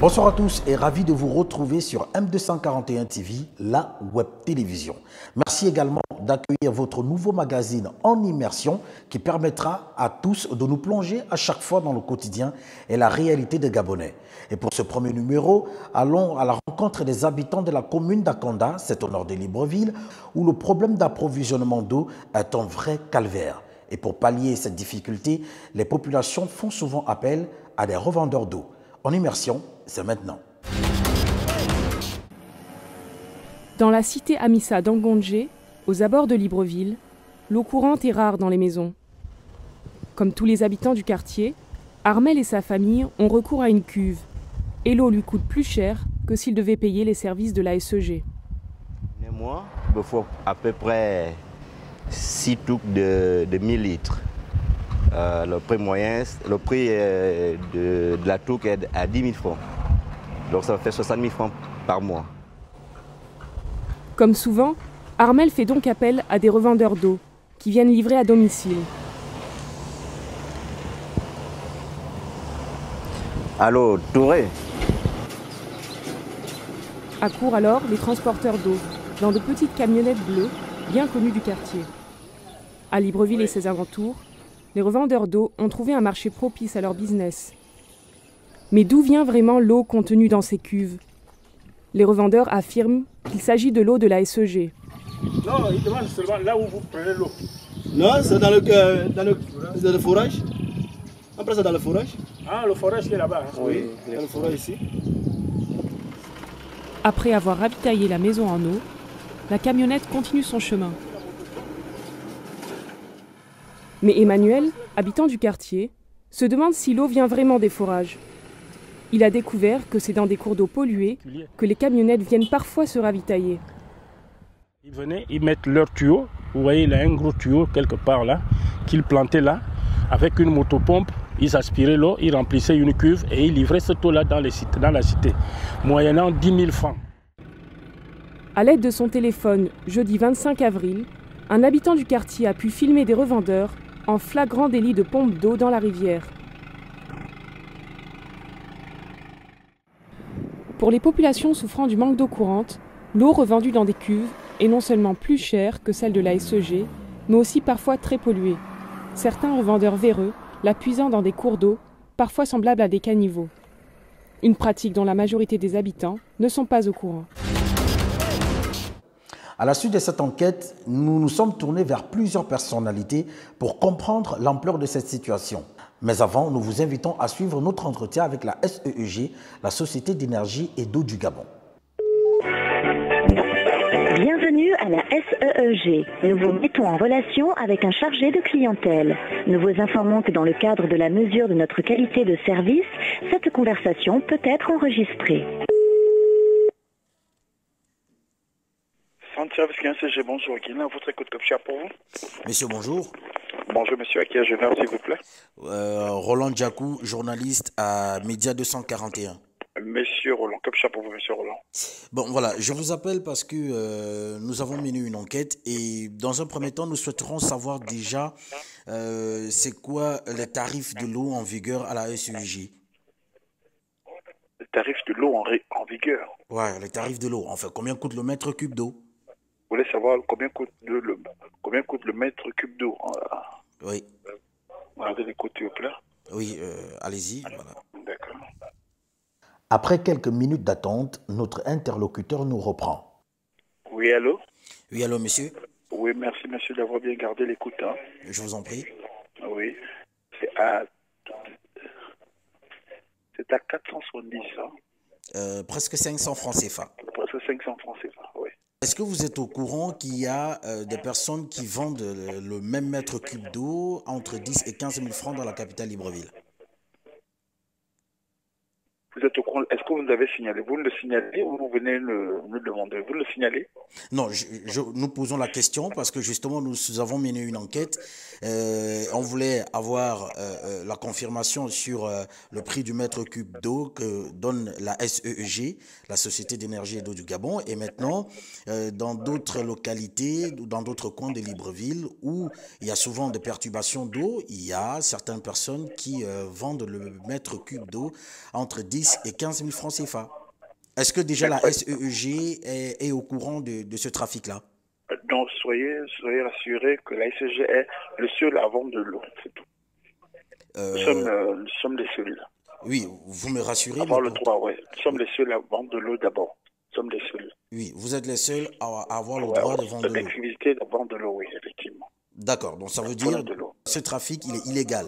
Bonsoir à tous et ravi de vous retrouver sur M241 TV, la web télévision. Merci également d'accueillir votre nouveau magazine en immersion qui permettra à tous de nous plonger à chaque fois dans le quotidien et la réalité des Gabonais. Et pour ce premier numéro, allons à la rencontre des habitants de la commune d'Akanda, c'est au nord de Libreville, où le problème d'approvisionnement d'eau est un vrai calvaire. Et pour pallier cette difficulté, les populations font souvent appel à des revendeurs d'eau. En immersion, c'est maintenant. Dans la cité Amissa d'Angondjé, aux abords de Libreville, l'eau courante est rare dans les maisons. Comme tous les habitants du quartier, Armel et sa famille ont recours à une cuve. Et l'eau lui coûte plus cher que s'il devait payer les services de la SEG. Moi, il me faut à peu près 6 touques de 1000 litres. Le prix moyen, le prix de la touque est à 10 000 francs. Donc ça fait 60 000 francs par mois. Comme souvent, Armel fait donc appel à des revendeurs d'eau qui viennent livrer à domicile. Allô, Touré? Accourent alors les transporteurs d'eau dans de petites camionnettes bleues bien connues du quartier. À Libreville et ses alentours, les revendeurs d'eau ont trouvé un marché propice à leur business. Mais d'où vient vraiment l'eau contenue dans ces cuves? Les revendeurs affirment qu'il s'agit de l'eau de la SEG. Non, ils demandent seulement là où vous prenez l'eau. Non, c'est dans le forage. Après, c'est dans le forage. Ah, le forage qui est là-bas. Hein. Oui, il y a le forage ici. Après avoir ravitaillé la maison en eau, la camionnette continue son chemin. Mais Emmanuel, habitant du quartier, se demande si l'eau vient vraiment des forages. Il a découvert que c'est dans des cours d'eau pollués que les camionnettes viennent parfois se ravitailler. Ils venaient, ils mettent leur tuyau. Vous voyez, il y a un gros tuyau quelque part là, qu'ils plantaient là. Avec une motopompe, ils aspiraient l'eau, ils remplissaient une cuve et ils livraient cette eau-là dans la cité, moyennant 10 000 francs. À l'aide de son téléphone, jeudi 25 avril, un habitant du quartier a pu filmer des revendeurs en flagrant délit de pompe d'eau dans la rivière. Pour les populations souffrant du manque d'eau courante, l'eau revendue dans des cuves est non seulement plus chère que celle de la SEG, mais aussi parfois très polluée. Certains revendeurs véreux la puisant dans des cours d'eau, parfois semblables à des caniveaux. Une pratique dont la majorité des habitants ne sont pas au courant. À la suite de cette enquête, nous nous sommes tournés vers plusieurs personnalités pour comprendre l'ampleur de cette situation. Mais avant, nous vous invitons à suivre notre entretien avec la SEEG, la Société d'énergie et d'eau du Gabon. Bienvenue à la SEEG. Nous vous mettons en relation avec un chargé de clientèle. Nous vous informons que dans le cadre de la mesure de notre qualité de service, cette conversation peut être enregistrée. Centre service client CG, bonjour. Qui est là, votre écoute comme chat pour vous? Monsieur, bonjour. Bonjour, monsieur. À qui ai-je l'honneur, s'il vous plaît? Roland Djakou, journaliste à Média 241. Monsieur Roland, comme chat pour vous, monsieur Roland. Bon, voilà, je vous appelle parce que nous avons mené une enquête et dans un premier temps, nous souhaiterons savoir déjà c'est quoi les tarifs de l'eau en vigueur à la SEG. Les tarifs de l'eau en vigueur? Ouais, les tarifs de l'eau. Enfin, combien coûte le mètre cube d'eau? Vous voulez savoir combien coûte le mètre cube d'eau? Oui. Regardez les côtés, s'il vous plaît. Oui, allez-y. Voilà. D'accord. Après quelques minutes d'attente, notre interlocuteur nous reprend. Oui, allô? Oui, allô, monsieur? Oui, merci, monsieur, d'avoir bien gardé l'écoute. Hein. Je vous en prie. Oui. C'est à 470, hein. Presque 500 francs CFA. Presque 500 francs CFA, oui. Est-ce que vous êtes au courant qu'il y a des personnes qui vendent le même mètre cube d'eau entre 10 et 15 000 francs dans la capitale Libreville? Vous êtes au courant? Est-ce que vous nous avez signalé? Vous le signalez ou vous venez nous le demander? Vous le signalez? Non, nous posons la question parce que justement nous avons mené une enquête. On voulait avoir la confirmation sur le prix du mètre cube d'eau que donne la SEEG, la Société d'énergie et d'eau du Gabon. Et maintenant, dans d'autres localités, dans d'autres coins de Libreville où il y a souvent des perturbations d'eau, il y a certaines personnes qui vendent le mètre cube d'eau entre 10 et 15 000 francs CFA. Est-ce que déjà la SEEG est au courant de ce trafic-là? Donc, soyez rassurés que la SEG est le seul à vendre de l'eau, c'est tout. Nous sommes les seuls. Oui, vous me rassurez. Avoir le droit, oui. Nous sommes les seuls à vendre de l'eau d'abord. Nous sommes les seuls. Oui, vous êtes les seuls à avoir le droit de vendre de l'eau. L'activité de vendre de l'eau, oui, effectivement. D'accord, donc ça veut dire que ce trafic, il est illégal.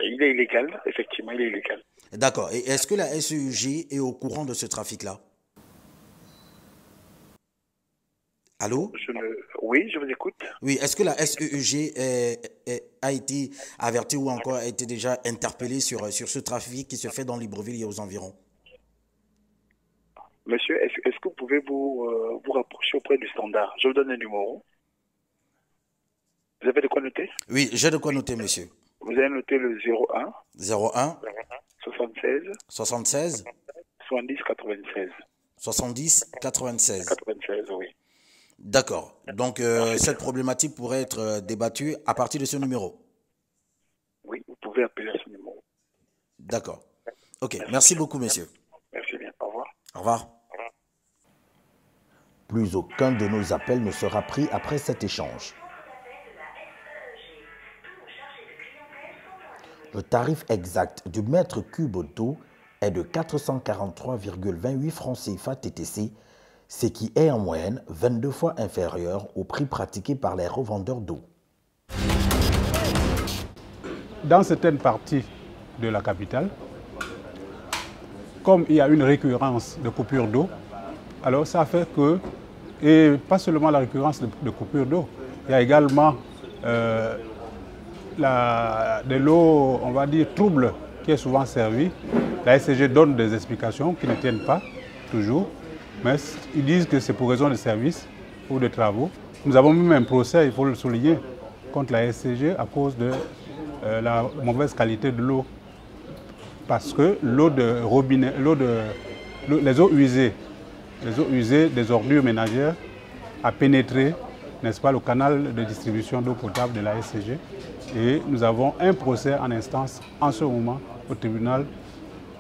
Il est illégal, effectivement, il est illégal. D'accord, et est-ce que la SEG est au courant de ce trafic-là? Allô? Oui, je vous écoute. Oui, est-ce que la SEG a été avertie ou encore a été déjà interpellée sur ce trafic qui se fait dans Libreville et aux environs? Monsieur, est-ce que vous pouvez vous rapprocher auprès du standard? Je vous donne un numéro. Vous avez de quoi noter? Oui, j'ai de quoi noter, monsieur. Vous avez noté le 01 01 76 76 70 96. 70 96. 96, oui. D'accord. Donc, cette problématique pourrait être débattue à partir de ce numéro. Oui, vous pouvez appeler à ce numéro. D'accord. Ok, merci beaucoup, monsieur. Merci bien. Au revoir. Au revoir. Plus aucun de nos appels ne sera pris après cet échange. Le tarif exact du mètre cube d'eau est de 443,28 francs CFA TTC, ce qui est en moyenne 22 fois inférieur au prix pratiqué par les revendeurs d'eau. Dans certaines parties de la capitale, comme il y a une récurrence de coupures d'eau, alors ça fait que, et pas seulement la récurrence de coupures d'eau, il y a également de l'eau, on va dire, trouble qui est souvent servie. La SCG donne des explications qui ne tiennent pas toujours, mais ils disent que c'est pour raison de service ou de travaux. Nous avons même un procès, il faut le souligner, contre la SCG à cause de la mauvaise qualité de l'eau. Parce que l'eau de robinet, les eaux usées des ordures ménagères a pénétré, n'est-ce pas, le canal de distribution d'eau potable de la SCG. Et nous avons un procès en instance en ce moment au tribunal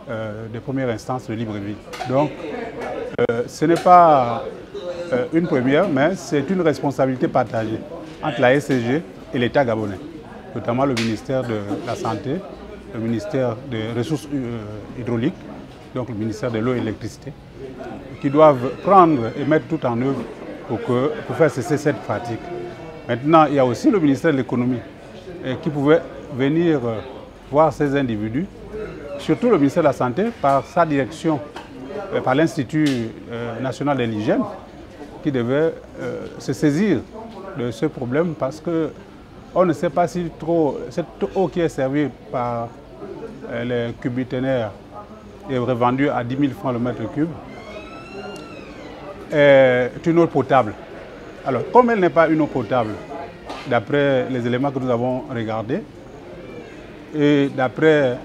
de première instance de Libreville. Donc, ce n'est pas une première, mais c'est une responsabilité partagée entre la SCG et l'État gabonais, notamment le ministère de la Santé, le ministère des Ressources hydrauliques, donc le ministère de l'Eau et de l'Électricité, qui doivent prendre et mettre tout en œuvre pour faire cesser cette pratique. Maintenant, il y a aussi le ministère de l'Économie qui pouvait venir voir ces individus, surtout le ministère de la Santé, par sa direction, par l'Institut national de l'hygiène, qui devait se saisir de ce problème parce qu'on ne sait pas si cette eau qui est servie par les cubiténaires est revendue à 10 000 francs le mètre cube est une eau potable. Alors, comme elle n'est pas une eau potable, d'après les éléments que nous avons regardés et d'après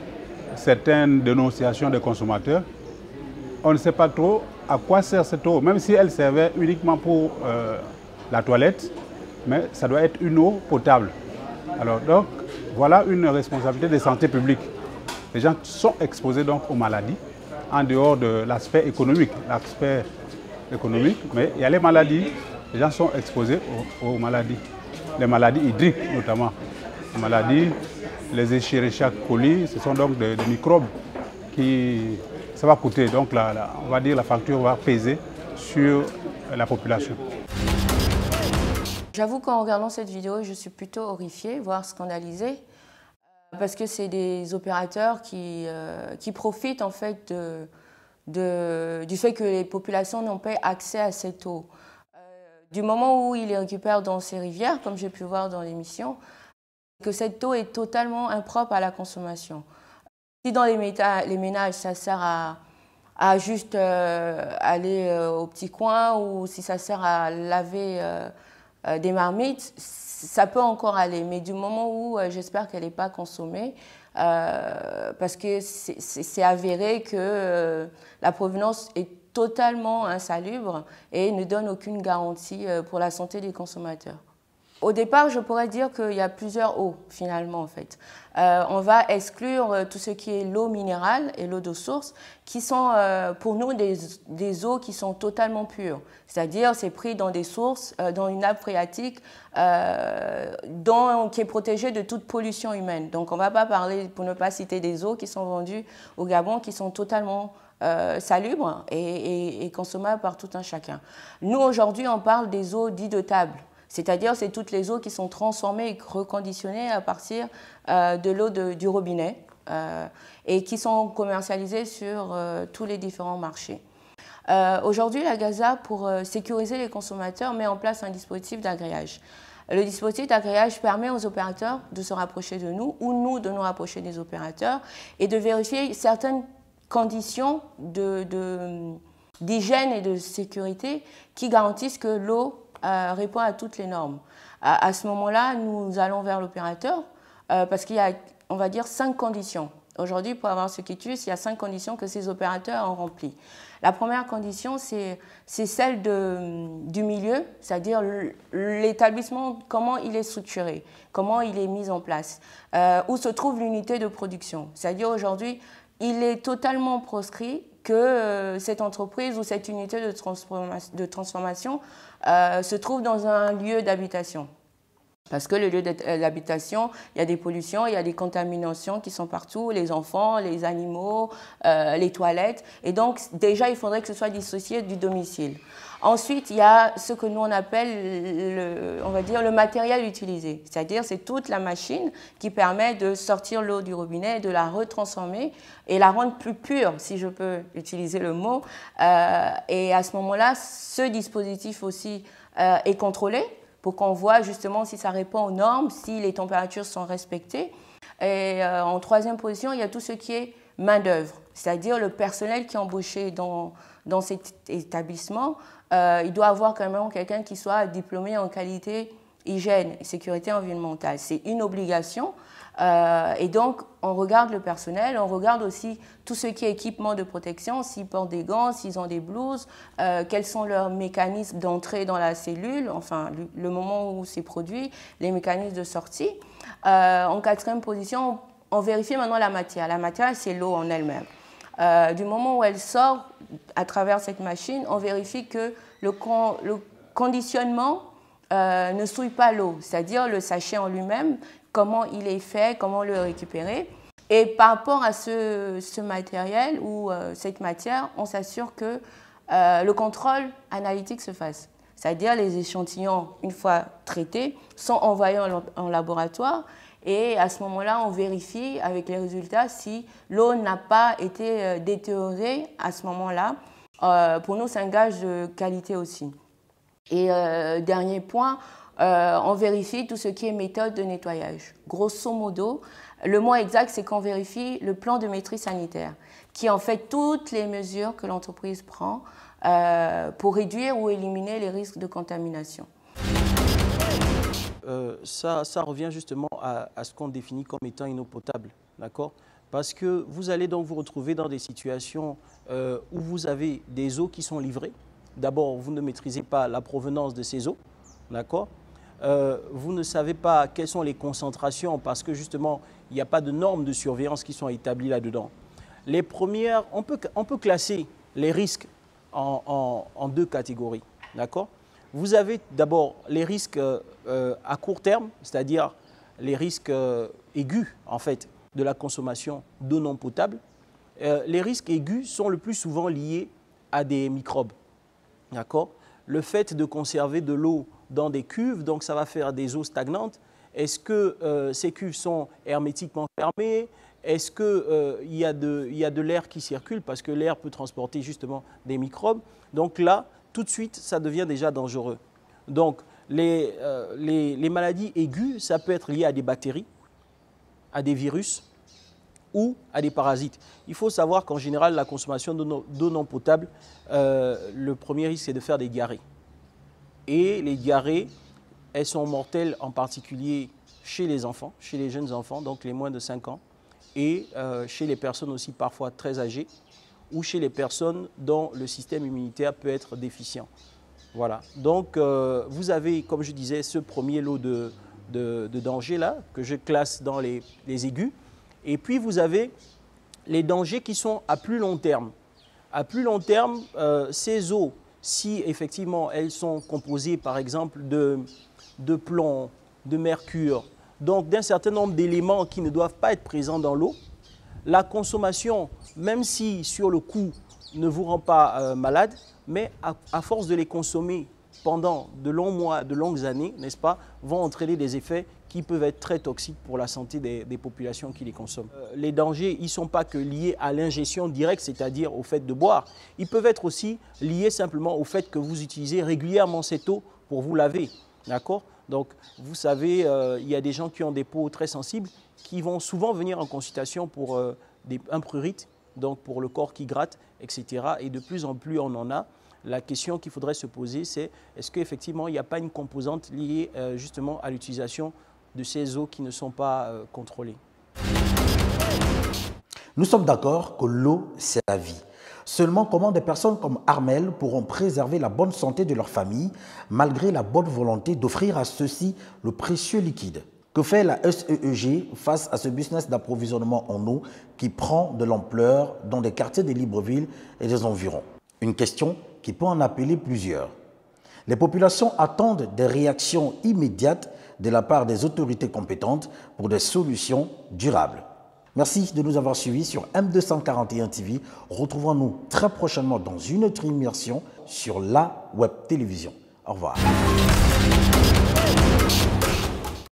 certaines dénonciations des consommateurs, on ne sait pas trop à quoi sert cette eau, même si elle servait uniquement pour la toilette, mais ça doit être une eau potable. Alors donc, voilà une responsabilité de santé publique. Les gens sont exposés donc aux maladies, en dehors de l'aspect économique. Mais il y a les maladies, les gens sont exposés aux maladies. Les maladies hydriques notamment. Les maladies, les Escherichia coli, ce sont donc des microbes qui... Ça va coûter, donc on va dire la facture va peser sur la population. J'avoue qu'en regardant cette vidéo, je suis plutôt horrifiée, voire scandalisée, parce que c'est des opérateurs qui profitent en fait du fait que les populations n'ont pas accès à cette eau. Du moment où ils les récupèrent dans ces rivières, comme j'ai pu voir dans l'émission, que cette eau est totalement impropre à la consommation. Si dans les ménages, ça sert à juste aller au petit coin ou si ça sert à laver des marmites, ça peut encore aller. Mais du moment où j'espère qu'elle n'est pas consommée, parce que c'est avéré que la provenance est totalement insalubre et ne donne aucune garantie pour la santé des consommateurs. Au départ, je pourrais dire qu'il y a plusieurs eaux, finalement, en fait. On va exclure tout ce qui est l'eau minérale et l'eau de source, qui sont pour nous des eaux qui sont totalement pures. C'est-à-dire, c'est pris dans des sources, dans une nappe phréatique qui est protégée de toute pollution humaine. Donc, on ne va pas parler, pour ne pas citer des eaux qui sont vendues au Gabon, qui sont totalement salubres et consommables par tout un chacun. Nous, aujourd'hui, on parle des eaux dites de table. C'est-à-dire, c'est toutes les eaux qui sont transformées et reconditionnées à partir de l'eau du robinet et qui sont commercialisées sur tous les différents marchés. Aujourd'hui, la GAZA, pour sécuriser les consommateurs, met en place un dispositif d'agréage. Le dispositif d'agréage permet aux opérateurs de se rapprocher de nous ou nous de nous rapprocher des opérateurs et de vérifier certaines conditions d'hygiène et de sécurité qui garantissent que l'eau répond à toutes les normes. À ce moment-là, nous allons vers l'opérateur parce qu'il y a, on va dire, 5 conditions. Aujourd'hui, pour avoir ce quitus, il y a 5 conditions que ces opérateurs ont remplies. La première condition, c'est celle du milieu, c'est-à-dire l'établissement, comment il est structuré, comment il est mis en place, où se trouve l'unité de production. C'est-à-dire aujourd'hui, il est totalement proscrit que cette entreprise ou cette unité de transformation se trouve dans un lieu d'habitation. Parce que le lieu d'habitation, il y a des pollutions, il y a des contaminations qui sont partout, les enfants, les animaux, les toilettes. Et donc, déjà, il faudrait que ce soit dissocié du domicile. Ensuite, il y a ce que nous, on appelle, on va dire, le matériel utilisé. C'est-à-dire, c'est toute la machine qui permet de sortir l'eau du robinet, de la retransformer et la rendre plus pure, si je peux utiliser le mot. Et à ce moment-là, ce dispositif aussi est contrôlé, pour qu'on voit justement si ça répond aux normes, si les températures sont respectées. Et en troisième position, il y a tout ce qui est main-d'œuvre, c'est-à-dire le personnel qui est embauché dans cet établissement. Il doit avoir quand même quelqu'un qui soit diplômé en qualité, hygiène et sécurité environnementale. C'est une obligation. Et donc, on regarde le personnel, on regarde aussi tout ce qui est équipement de protection, s'ils portent des gants, s'ils ont des blouses, quels sont leurs mécanismes d'entrée dans la cellule, enfin, le moment où c'est produit, les mécanismes de sortie. En quatrième position, on vérifie maintenant la matière. La matière, c'est l'eau en elle-même. Du moment où elle sort à travers cette machine, on vérifie que le conditionnement ne souille pas l'eau, c'est-à-dire le sachet en lui-même, comment il est fait, comment le récupérer. Et par rapport à ce matériel ou cette matière, on s'assure que le contrôle analytique se fasse. C'est-à-dire les échantillons, une fois traités, sont envoyés en laboratoire et à ce moment-là, on vérifie avec les résultats si l'eau n'a pas été détériorée à ce moment-là. Pour nous, c'est un gage de qualité aussi. Et dernier point, on vérifie tout ce qui est méthode de nettoyage. Grosso modo, le mot exact, c'est qu'on vérifie le plan de maîtrise sanitaire, qui est en fait toutes les mesures que l'entreprise prend pour réduire ou éliminer les risques de contamination. Ça revient justement à ce qu'on définit comme étant une eau potable, d'accord? Parce que vous allez donc vous retrouver dans des situations où vous avez des eaux qui sont livrées. D'abord, vous ne maîtrisez pas la provenance de ces eaux, d'accord? Vous ne savez pas quelles sont les concentrations parce que justement, il n'y a pas de normes de surveillance qui sont établies là-dedans. Les premières, on peut classer les risques en 2 catégories, d'accord? Vous avez d'abord les risques à court terme, c'est-à-dire les risques aigus, en fait, de la consommation d'eau non potable. Les risques aigus sont le plus souvent liés à des microbes, d'accord? Le fait de conserver de l'eau dans des cuves, donc ça va faire des eaux stagnantes. Est-ce que ces cuves sont hermétiquement fermées? Est-ce qu'il y a de l'air qui circule? Parce que l'air peut transporter justement des microbes. Donc là, tout de suite, ça devient déjà dangereux. Donc, les maladies aiguës, ça peut être lié à des bactéries, à des virus, ou à des parasites. Il faut savoir qu'en général, la consommation d'eau non potable, le premier risque, c'est de faire des diarrhées. Et les diarrhées, elles sont mortelles en particulier chez les enfants, chez les jeunes enfants, donc les moins de 5 ans, et chez les personnes aussi parfois très âgées, ou chez les personnes dont le système immunitaire peut être déficient. Voilà. Donc, vous avez, comme je disais, ce premier lot de dangers là, que je classe dans les aigus. Et puis, vous avez les dangers qui sont à plus long terme. À plus long terme, ces eaux, si effectivement elles sont composées par exemple de plomb, de mercure, donc d'un certain nombre d'éléments qui ne doivent pas être présents dans l'eau, la consommation, même si sur le coup ne vous rend pas malade, mais à force de les consommer pendant de longs mois, de longues années, n'est-ce pas, vont entraîner des effets qui peuvent être très toxiques pour la santé des populations qui les consomment. Les dangers, ils ne sont pas que liés à l'ingestion directe, c'est-à-dire au fait de boire. Ils peuvent être aussi liés simplement au fait que vous utilisez régulièrement cette eau pour vous laver. D'accord? Donc, vous savez, il y a des gens qui ont des peaux très sensibles qui vont souvent venir en consultation pour un prurite, donc pour le corps qui gratte, etc. Et de plus en plus, on en a. La question qu'il faudrait se poser, c'est est-ce qu'effectivement, il n'y a pas une composante liée justement à l'utilisation de ces eaux qui ne sont pas contrôlées. Nous sommes d'accord que l'eau, c'est la vie. Seulement, comment des personnes comme Armel pourront préserver la bonne santé de leur famille malgré la bonne volonté d'offrir à ceux-ci le précieux liquide? Que fait la SEEG face à ce business d'approvisionnement en eau qui prend de l'ampleur dans des quartiers de Libreville et des environs? Une question qui peut en appeler plusieurs. Les populations attendent des réactions immédiates de la part des autorités compétentes pour des solutions durables. Merci de nous avoir suivis sur M241 TV. Retrouvons-nous très prochainement dans une autre immersion sur la web télévision. Au revoir.